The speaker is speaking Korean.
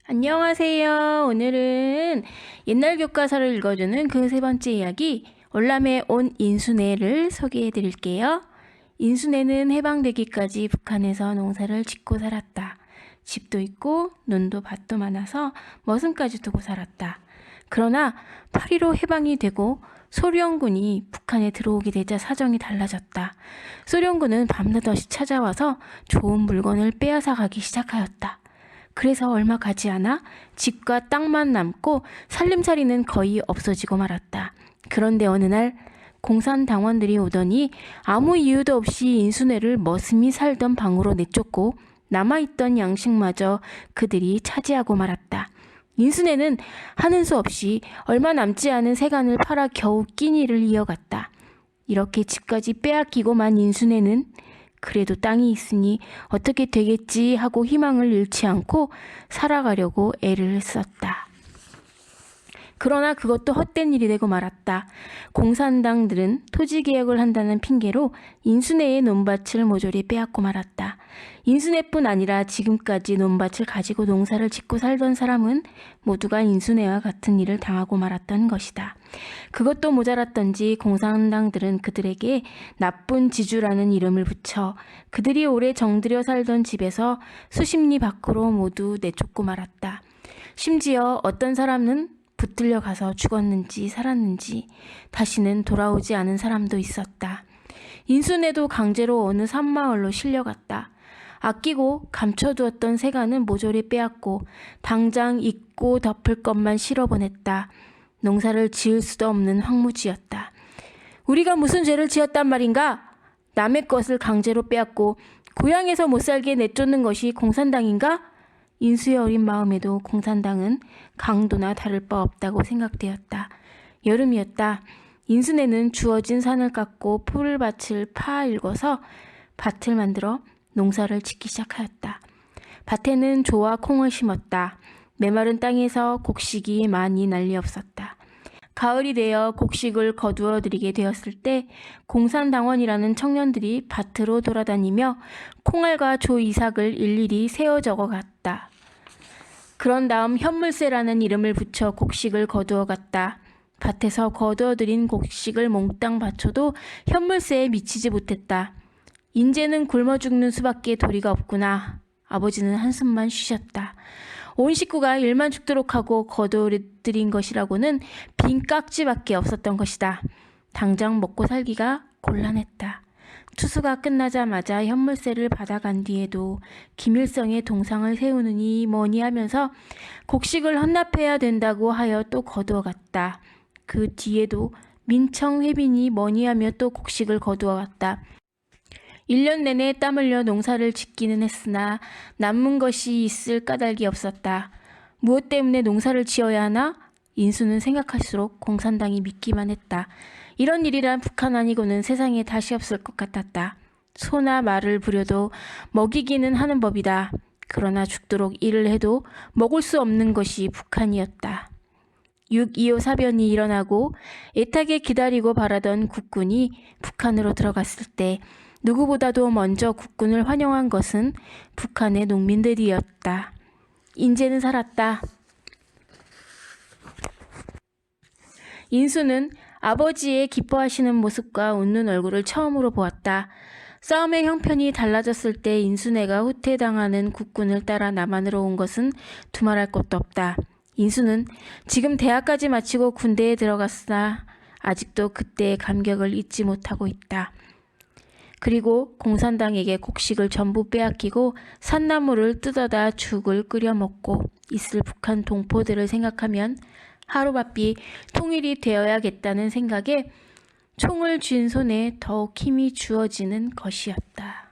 안녕하세요. 오늘은 옛날 교과서를 읽어주는 그 세 번째 이야기, 월남에 온 인순애를 소개해 드릴게요. 인순애는 해방되기까지 북한에서 농사를 짓고 살았다. 집도 있고 논도 밭도 많아서 머슴까지 두고 살았다. 그러나 8.15 해방이 되고 소련군이 북한에 들어오게 되자 사정이 달라졌다. 소련군은 밤낮없이 찾아와서 좋은 물건을 빼앗아 가기 시작하였다. 그래서 얼마 가지 않아 집과 땅만 남고 살림살이는 거의 없어지고 말았다. 그런데 어느 날 공산당원들이 오더니 아무 이유도 없이 인순애를 머슴이 살던 방으로 내쫓고 남아있던 양식마저 그들이 차지하고 말았다. 인순애는 하는 수 없이 얼마 남지 않은 세간을 팔아 겨우 끼니를 이어갔다. 이렇게 집까지 빼앗기고 만 인순애는 그래도 땅이 있으니 어떻게 되겠지 하고 희망을 잃지 않고 살아가려고 애를 썼다. 그러나 그것도 헛된 일이 되고 말았다. 공산당들은 토지개혁을 한다는 핑계로 인순애의 논밭을 모조리 빼앗고 말았다. 인순애뿐 아니라 지금까지 논밭을 가지고 농사를 짓고 살던 사람은 모두가 인순애와 같은 일을 당하고 말았던 것이다. 그것도 모자랐던지 공산당들은 그들에게 나쁜 지주라는 이름을 붙여 그들이 오래 정들여 살던 집에서 수십 리 밖으로 모두 내쫓고 말았다. 심지어 어떤 사람은 붙들려 가서 죽었는지 살았는지 다시는 돌아오지 않은 사람도 있었다. 인순애도 강제로 어느 산마을로 실려갔다. 아끼고 감춰두었던 세간은 모조리 빼앗고 당장 잊고 덮을 것만 실어보냈다. 농사를 지을 수도 없는 황무지였다. 우리가 무슨 죄를 지었단 말인가? 남의 것을 강제로 빼앗고 고향에서 못 살게 내쫓는 것이 공산당인가? 인수의 어린 마음에도 공산당은 강도나 다를 바 없다고 생각되었다. 여름이었다. 인순애는 주어진 산을 깎고 풀밭을 파일궈서 밭을 만들어 농사를 짓기 시작하였다. 밭에는 조와 콩을 심었다. 메마른 땅에서 곡식이 많이 난리 없었다. 가을이 되어 곡식을 거두어 들이게 되었을 때 공산당원이라는 청년들이 밭으로 돌아다니며 콩알과 조 이삭을 일일이 세어 적어 갔다. 그런 다음 현물세라는 이름을 붙여 곡식을 거두어 갔다. 밭에서 거두어 들인 곡식을 몽땅 바쳐도 현물세에 미치지 못했다. 인제는 굶어 죽는 수밖에 도리가 없구나. 아버지는 한숨만 쉬셨다. 온 식구가 일만 죽도록 하고 거둬들인 것이라고는 빈 깍지밖에 없었던 것이다. 당장 먹고 살기가 곤란했다. 추수가 끝나자마자 현물세를 받아간 뒤에도 김일성의 동상을 세우느니 뭐니 하면서 곡식을 헌납해야 된다고 하여 또 거두어 갔다. 그 뒤에도 민청 회빈이 뭐니 하며 또 곡식을 거두어 갔다. 1년 내내 땀 흘려 농사를 짓기는 했으나 남은 것이 있을 까닭이 없었다. 무엇 때문에 농사를 지어야 하나? 인수는 생각할수록 공산당이 믿기만 했다. 이런 일이란 북한 아니고는 세상에 다시 없을 것 같았다. 소나 말을 부려도 먹이기는 하는 법이다. 그러나 죽도록 일을 해도 먹을 수 없는 것이 북한이었다. 6.25 사변이 일어나고 애타게 기다리고 바라던 국군이 북한으로 들어갔을 때 누구보다도 먼저 국군을 환영한 것은 북한의 농민들이었다. 인제는 살았다. 인수는 아버지의 기뻐하시는 모습과 웃는 얼굴을 처음으로 보았다. 싸움의 형편이 달라졌을 때 인순애가 후퇴당하는 국군을 따라 남한으로 온 것은 두말할 것도 없다. 인수는 지금 대학까지 마치고 군대에 들어갔으나 아직도 그때의 감격을 잊지 못하고 있다. 그리고 공산당에게 곡식을 전부 빼앗기고 산나물을 뜯어다 죽을 끓여 먹고 있을 북한 동포들을 생각하면 하루바삐 통일이 되어야겠다는 생각에 총을 쥔 손에 더욱 힘이 주어지는 것이었다.